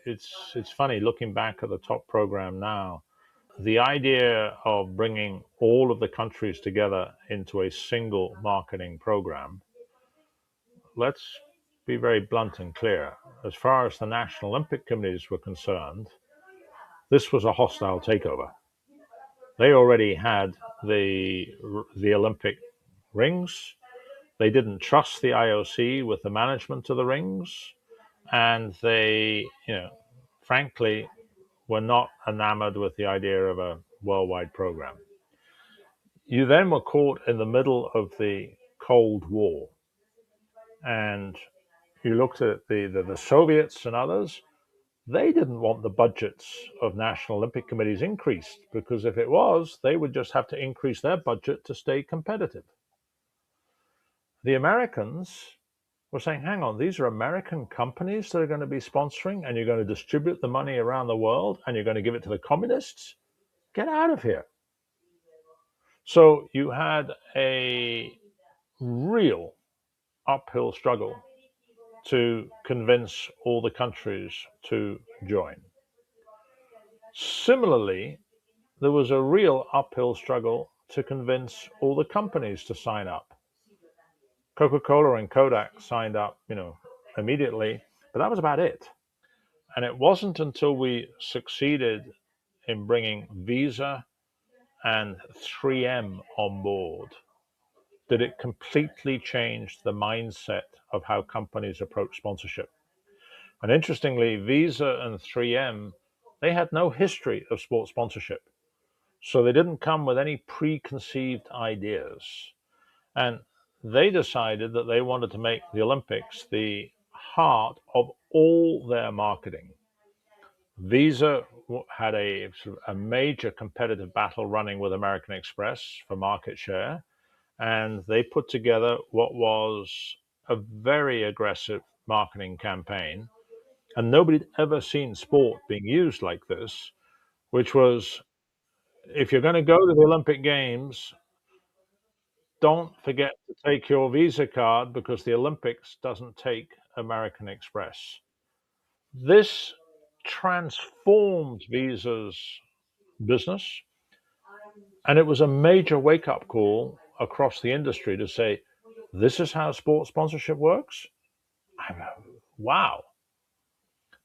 it's funny looking back at the top program now. The idea of bringing all of the countries together into a single marketing program, let's be very blunt and clear. As far as the National Olympic Committees were concerned, this was a hostile takeover. They already had the Olympic rings. They didn't trust the IOC with the management of the rings, and they, frankly, were not enamored with the idea of a worldwide program. You then were caught in the middle of the Cold War, and you looked at the Soviets and others. They didn't want the budgets of national Olympic committees increased, because if it was, they would just have to increase their budget to stay competitive. The Americans were saying, hang on, these are American companies that are going to be sponsoring, and you're going to distribute the money around the world, and you're going to give it to the communists? Get out of here. So you had a real uphill struggle to convince all the countries to join. Similarly, there was a real uphill struggle to convince all the companies to sign up. Coca-Cola and Kodak signed up, immediately, but that was about it. And it wasn't until we succeeded in bringing Visa and 3M on board that it completely changed the mindset of how companies approach sponsorship. And interestingly, Visa and 3M, they had no history of sports sponsorship. So they didn't come with any preconceived ideas. And they decided that they wanted to make the Olympics the heart of all their marketing. Visa had a major competitive battle running with American Express for market share, and they put together what was a very aggressive marketing campaign. And nobody'd ever seen sport being used like this, which was, if you're going to go to the Olympic Games, don't forget to take your Visa card, because the Olympics doesn't take American Express. This transformed Visa's business, and it was a major wake up call across the industry to say, this is how sports sponsorship works? Wow.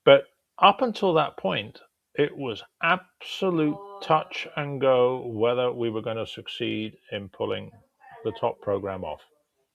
But up until that point, it was absolute touch and go whether we were going to succeed in pulling the top program off.